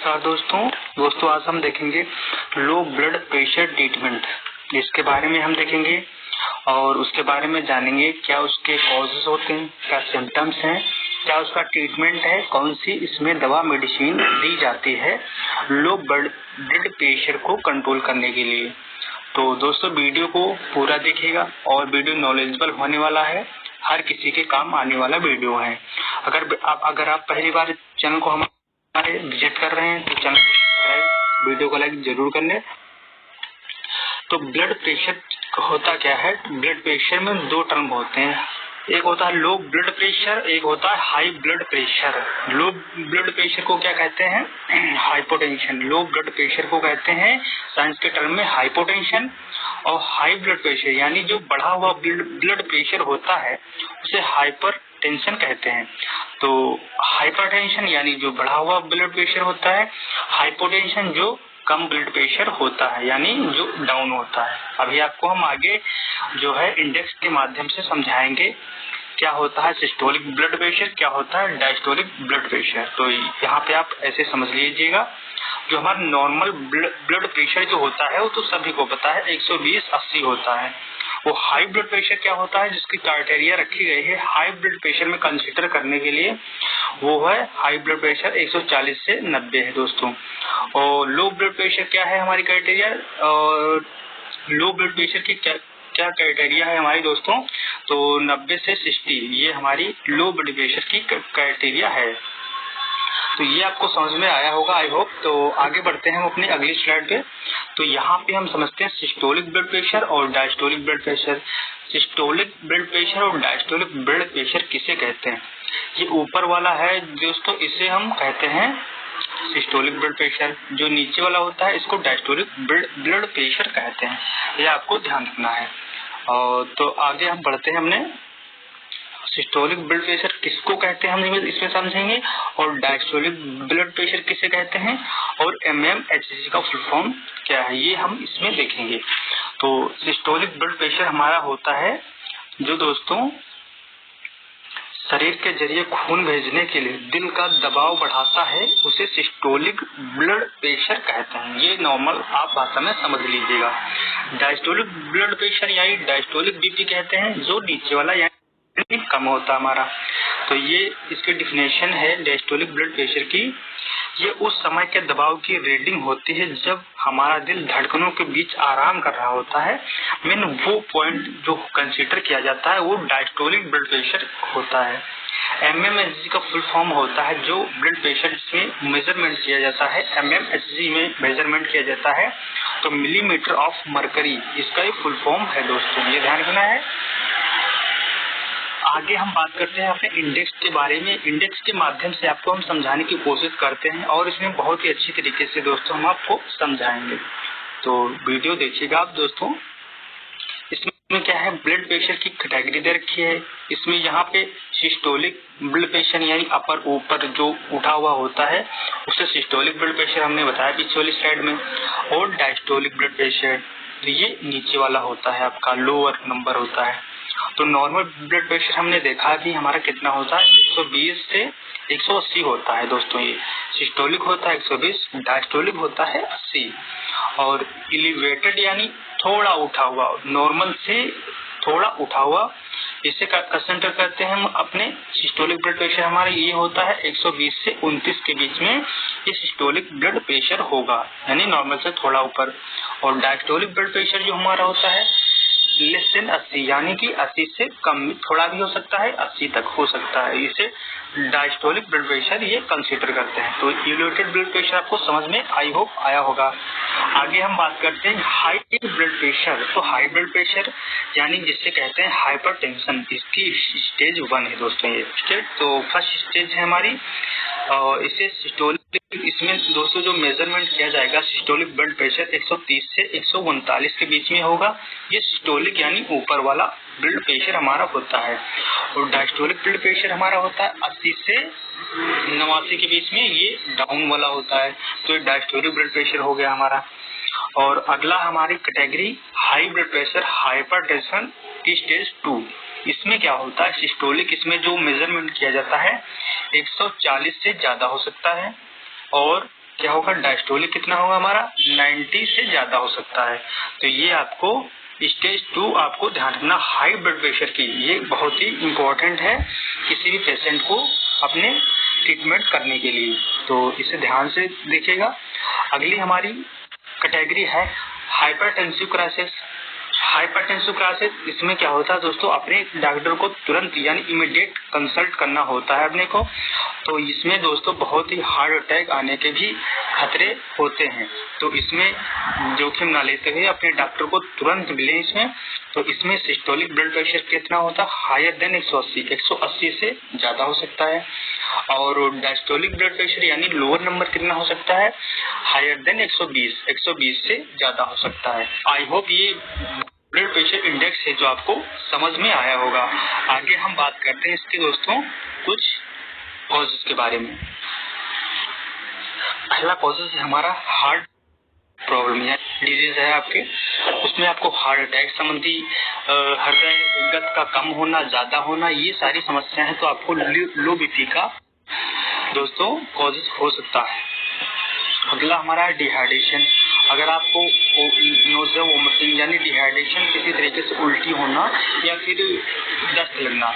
नमस्कार दोस्तों आज हम देखेंगे लो ब्लड प्रेशर ट्रीटमेंट। इसके बारे में हम देखेंगे और उसके बारे में जानेंगे क्या उसके कॉजेस होते हैं, क्या सिम्टम्स हैं, क्या उसका ट्रीटमेंट है, कौन सी इसमें दवा मेडिसिन दी जाती है लो ब्लड प्रेशर को कंट्रोल करने के लिए। तो दोस्तों वीडियो को पूरा देखिएगा और वीडियो नॉलेजेबल होने वाला है, हर किसी के काम आने वाला वीडियो है। अगर आप पहली बार चैनल को हमारे विजिट कर रहे हैं तो चैनल को सब्सक्राइब, वीडियो को लाइक जरूर कर लें। तो ब्लड प्रेशर होता क्या है? ब्लड प्रेशर में दो टर्म होते हैं, एक होता है लो ब्लड प्रेशर, एक होता है high blood pressure. Low blood pressure को क्या कहते हैं? हाइपोटेंशन। लो ब्लड प्रेशर को कहते हैं साइंस के टर्म में हाइपोटेंशन। और हाई ब्लड प्रेशर यानी जो बढ़ा हुआ ब्लड प्रेशर होता है उसे हाइपर टेंशन कहते हैं। तो हाइपरटेंशन यानी जो बढ़ा हुआ ब्लड प्रेशर होता है, हाइपोटेंशन जो कम ब्लड प्रेशर होता है यानी जो डाउन होता है। अभी आपको हम आगे जो है इंडेक्स के माध्यम से समझाएंगे क्या होता है सिस्टोलिक ब्लड प्रेशर, क्या होता है डायस्टोलिक ब्लड प्रेशर। तो यहाँ पे आप ऐसे समझ लीजिएगा, जो हमारा नॉर्मल ब्लड प्रेशर जो होता है वो तो सभी को पता है 120/80 होता है। वो हाई ब्लड प्रेशर क्या होता है जिसकी क्राइटेरिया रखी गई है हाई ब्लड प्रेशर में कंसीडर करने के लिए, वो है हाई ब्लड प्रेशर 140 से 90 है दोस्तों। और लो ब्लड प्रेशर क्या है हमारी क्राइटेरिया, और लो ब्लड प्रेशर की क्या क्राइटेरिया है हमारी दोस्तों, तो 90 से 60 ये हमारी लो ब्लड प्रेशर की क्राइटेरिया है। तो ये आपको समझ में आया होगा आई होप। तो आगे बढ़ते हैं हम अपनी अगली स्लाइड पे। तो यहाँ पे हम समझते हैं सिस्टोलिक ब्लड प्रेशर और diastolic blood pressure. Systolic blood pressure और डायस्टोलिक ब्लड प्रेशर किसे कहते हैं? ये ऊपर वाला है दोस्तों, इसे हम कहते हैं सिस्टोलिक ब्लड प्रेशर। जो नीचे वाला होता है इसको डायस्टोलिक ब्लड प्रेशर कहते हैं, ये आपको ध्यान रखना है। और तो आगे हम बढ़ते हैं, हमने सिस्टोलिक ब्लड प्रेशर किसको कहते हैं हम इसमें समझेंगे, और डायस्टोलिक ब्लड प्रेशर किसे कहते हैं, और mmHg का फुल फॉर्म क्या है ये हम इसमें देखेंगे। तो सिस्टोलिक ब्लड प्रेशर हमारा होता है जो दोस्तों शरीर के जरिए खून भेजने के लिए दिल का दबाव बढ़ाता है, उसे सिस्टोलिक ब्लड प्रेशर कहते हैं। ये नॉर्मल आप भाषा में समझ लीजिएगा। डायस्टोलिक ब्लड प्रेशर यानी डायस्टोलिक बीपी कहते हैं, जो नीचे वाला यानी कम होता हमारा। तो ये इसकी डिफिनेशन है डायस्टोलिक ब्लड प्रेशर की। ये उस समय के दबाव की रीडिंग होती है जब हमारा दिल धड़कनों के बीच आराम कर रहा होता है। मेन वो पॉइंट जो कंसीडर किया जाता है वो डायस्टोलिक ब्लड प्रेशर होता है। mmHg का फुल फॉर्म होता है जो ब्लड प्रेशर जिसमें मेजरमेंट किया जाता है, mmHg में मेजरमेंट किया जाता है तो मिलीमीटर ऑफ मरकरी, इसका ही फुल फॉर्म है दोस्तों, ये ध्यान रखना है। आगे हम बात करते हैं अपने इंडेक्स के बारे में। इंडेक्स के माध्यम से आपको हम समझाने की कोशिश करते हैं और इसमें बहुत ही अच्छी तरीके से दोस्तों हम आपको समझाएंगे। तो वीडियो देखिएगा आप दोस्तों। इसमें क्या है, ब्लड प्रेशर की कैटेगरी दे रखी है। इसमें यहाँ पे सिस्टोलिक ब्लड प्रेशर यानी अपर ऊपर जो उठा हुआ होता है उसे सिस्टोलिक ब्लड प्रेशर हमने बताया पीछे वाली स्लाइड में। और डायस्टोलिक ब्लड प्रेशर तो ये नीचे वाला होता है, आपका लोअर नंबर होता है। तो नॉर्मल ब्लड प्रेशर हमने देखा कि हमारा कितना होता है 120 से 180 होता है दोस्तों। ये सिस्टोलिक होता है 120, डायस्टोलिक होता है 80। और एलिवेटेड यानी थोड़ा उठा हुआ, नॉर्मल से थोड़ा उठा हुआ, इसे कंसिडर करते हैं हम अपने सिस्टोलिक ब्लड प्रेशर। हमारा ये होता है 120 से 29 के बीच में ये सिस्टोलिक ब्लड प्रेशर होगा, यानी नॉर्मल से थोड़ा ऊपर। और डायस्टोलिक ब्लड प्रेशर जो हमारा होता है लेस देन 80 यानी कि 80 से कम, थोड़ा भी हो सकता है 80 तक हो सकता है, इसे डायस्टोलिक ब्लड प्रेशर ये कंसीडर करते हैं। तो एलिवेटेड ब्लड प्रेशर आपको समझ में आई होप आया होगा। आगे हम बात करते हैं हाई ब्लड प्रेशर। तो हाई ब्लड प्रेशर यानी जिसे कहते हैं हाइपरटेंशन, इसकी स्टेज 1 है दोस्तों ये स्टेज। तो फर्स्ट स्टेज है हमारी, इसे सिस्टोलिक, इसमें दोस्तों जो मेजरमेंट किया जाएगा सिस्टोलिक ब्लड प्रेशर 130 से 139 के बीच में होगा। ये सिस्टोलिक यानी ऊपर वाला ब्लड प्रेशर हमारा होता है। और डायस्टोलिक ब्लड प्रेशर हमारा होता है 80 से 89 के बीच में, ये डाउन वाला होता है। तो ये डायस्टोलिक ब्लड प्रेशर हो गया हमारा। और अगला हमारी category high blood pressure hypertension की स्टेज 2। इसमें क्या होता है सिस्टोलिक, इसमें जो मेजरमेंट किया जाता है 140 से ज्यादा हो सकता है और क्या होगा, डायस्टोलिक कितना होगा हमारा 90 से ज्यादा हो सकता है। तो ये आपको स्टेज 2 आपको ध्यान रखना हाई ब्लड प्रेशर की, ये बहुत ही इम्पोर्टेंट है किसी भी पेशेंट को अपने ट्रीटमेंट करने के लिए, तो इसे ध्यान से देखिएगा। अगली हमारी कैटेगरी है हाइपरटेंसिव क्राइसिस। हाइपरटेंसिव क्राइसिस, इसमें क्या होता है दोस्तों, अपने डॉक्टर को तुरंत यानी इमीडिएट कंसल्ट करना होता है अपने को। तो इसमें दोस्तों बहुत ही हार्ट अटैक आने के भी खतरे होते हैं, तो इसमें जोखिम ना लेते हुए अपने डॉक्टर को तुरंत मिलें इसमें। तो इसमें सिस्टोलिक ब्लड प्रेशर कितना होता है, हायर देन 180 से ज्यादा हो सकता है। और डायस्टोलिक ब्लड प्रेशर यानी लोअर नंबर कितना हो सकता है, हायर देन 120 से ज्यादा हो सकता है। आई होप ये ब्लड प्रेशर इंडेक्स है जो आपको समझ में आया होगा। आगे हम बात करते हैं इसके दोस्तों कुछ कॉजेस के बारे में। पहला कॉजेस है हमारा हार्ट प्रॉब्लम या डिजीज है आपके, उसमें आपको हार्ट अटैक संबंधी हृदय गति का कम होना, ज्यादा होना, ये सारी समस्याएं हैं। तो आपको लो बीपी का दोस्तों कॉजेस हो सकता है। अगला हमारा डिहाइड्रेशन। अगर आपको नोज़िया वोमिटिंग यानी डिहाइड्रेशन, किसी तरीके से उल्टी होना या फिर दस्त लगना,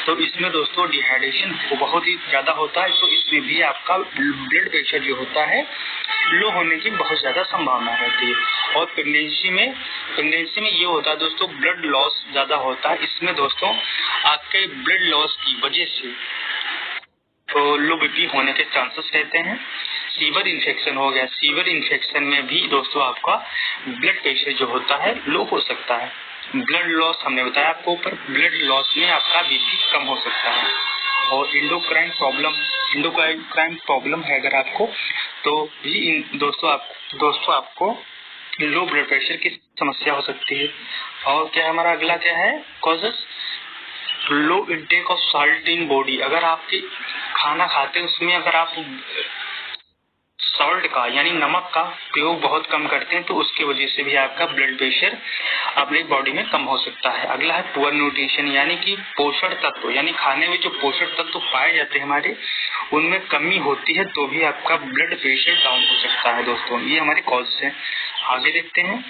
तो इसमें दोस्तों डिहाइड्रेशन बहुत ही ज्यादा होता है, तो इसमें भी आपका ब्लड प्रेशर जो होता है लो होने की बहुत ज्यादा संभावना रहती है। और प्रेगनेंसी में ये होता है दोस्तों, ब्लड लॉस ज्यादा होता है। इसमें दोस्तों आपके ब्लड लॉस की वजह से तो लो बीपी होने के चांसेस रहते हैं। सीवर इन्फेक्शन हो गया, सीवर इन्फेक्शन में भी दोस्तों आपका ब्लड प्रेशर जो होता है लो हो सकता है। ब्लड लॉस हमने बताया आपको, पर ब्लड लॉस में आपका बीपी कम हो सकता है। और इंडोक्राइन प्रॉब्लम है अगर आपको, तो भी दोस्तों आपको लो ब्लड प्रेशर की समस्या हो सकती है। और क्या हमारा अगला क्या है causes, low intake of salt in body. अगर आपके खाना खाते हैं उसमें अगर आप सॉल्ट का यानी नमक का प्रयोग बहुत कम करते हैं, तो उसकी वजह से भी आपका ब्लड प्रेशर अपनी बॉडी में कम हो सकता है। अगला है पुअर न्यूट्रिशन यानी कि पोषण तत्व, यानी खाने में जो पोषण तत्व पाए जाते हैं हमारे, उनमें कमी होती है तो भी आपका ब्लड प्रेशर डाउन हो सकता है दोस्तों। ये हमारे कॉजेस हैं। आगे देखते हैं।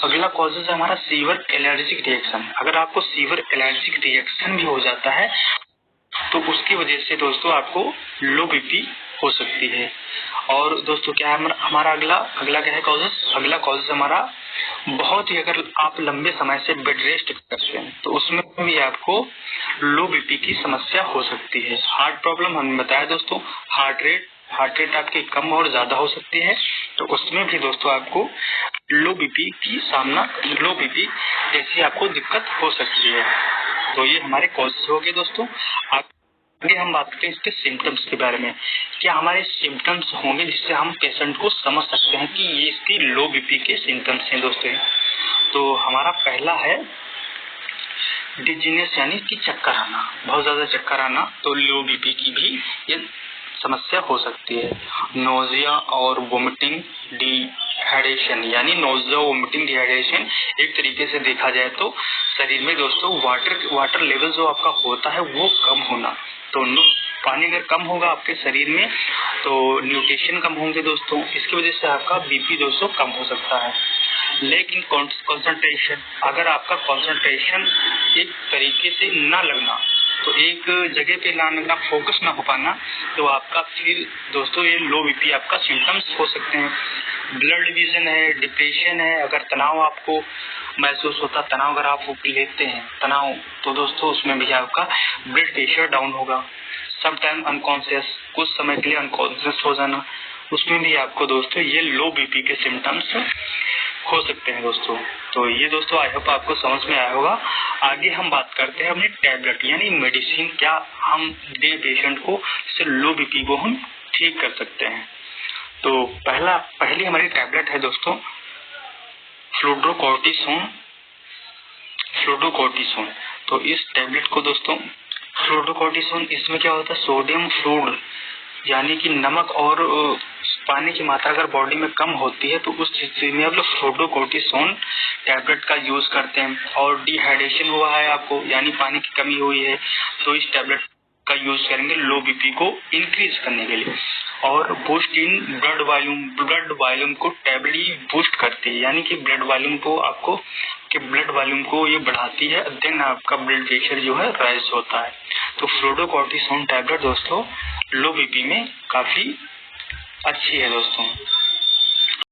अगला कॉजेस है हमारा सीवर एलर्जिक रिएक्शन। अगर आपको सीवर एलर्जिक रिएक्शन भी हो जाता है तो उसकी वजह से दोस्तों आपको लो बीपी हो सकती है। और दोस्तों क्या है हमारा अगला क्या है कॉजेस, अगला कॉजेस हमारा बहुत ही, अगर आप लंबे समय से बेड रेस्ट करते हैं तो उसमें भी आपको लो बीपी की समस्या हो सकती है। हार्ट प्रॉब्लम हमने बताया दोस्तों, हार्ट रेट आपकी कम और ज्यादा हो सकती है, तो उसमें भी दोस्तों आपको लो बीपी जैसी आपको दिक्कत हो सकती है। तो ये हमारे कॉजेस हो गए दोस्तों। आगे हम बात करते हैं इसके सिम्टम्स के बारे में। क्या हमारे सिम्टम्स होंगे जिससे हम पेशेंट को समझ सकते हैं कि ये इसकी लो बीपी के सिम्टम्स हैं दोस्तों। तो हमारा पहला है डिजीनेस यानी कि चक्कर आना, बहुत ज्यादा चक्कर आना, तो लो बीपी की भी ये समस्या हो सकती है। नोजिया और वोमिटिंग डिहाइड्रेशन यानी नोजिया वोमिटिंग डिहाइड्रेशन, एक तरीके से देखा जाए तो शरीर में दोस्तों वाटर लेवल जो आपका होता है वो कम होना। तो पानी अगर कम होगा आपके शरीर में तो न्यूट्रिशन कम होंगे दोस्तों, इसकी वजह से आपका बीपी दोस्तों कम हो सकता है। लेकिन कंसंट्रेशन, अगर आपका कंसंट्रेशन एक तरीके से ना लगना, तो एक जगह पे ना लगना, फोकस ना हो पाना, तो आपका फिर दोस्तों ये लो बीपी आपका सिम्टम्स हो सकते हैं। ब्लड डिवीजन है, डिप्रेशन है, अगर तनाव आपको महसूस होता, तनाव अगर आप लेते हैं तनाव, तो दोस्तों उसमें भी आपका ब्लड प्रेशर डाउन होगा। सम टाइम अनकॉन्शियस, कुछ समय के लिए अनकॉन्शियस हो जाना, उसमें भी आपको दोस्तों ये लो बीपी के सिम्टम्स हो सकते हैं दोस्तों। तो ये दोस्तों आई होप आपको समझ में आया होगा। आगे हम बात करते हैं अपनी टैबलेट यानी मेडिसिन, क्या हम दे पेशेंट को जिससे लो बीपी को हम ठीक कर सकते हैं। तो पहली हमारी टैबलेट है दोस्तों फ्लूडोकॉर्टिसोन। तो इस टैबलेट को दोस्तों फ्लूडोकॉर्टिसोन, इसमें क्या होता है, सोडियम फ्लूइड यानी कि नमक और पानी की मात्रा अगर बॉडी में कम होती है तो उस स्थिति में आप लोग फ्लूडोकॉर्टिसोन टैबलेट का यूज करते हैं। और डिहाइड्रेशन हुआ है आपको यानी पानी की कमी हुई है, तो इस टैबलेट का यूज करेंगे लो बीपी को इंक्रीज करने के लिए। और बूस्ट इन ब्लड वॉल्यूम को टेबली बूस्ट करती है, यानी कि ब्लड वॉल्यूम को ये बढ़ाती है, देन आपका ब्लड प्रेशर जो है राइज होता है। तो फ्लूरोकोर्टिसोन टैबलेट दोस्तों लो बीपी में काफी अच्छी है दोस्तों।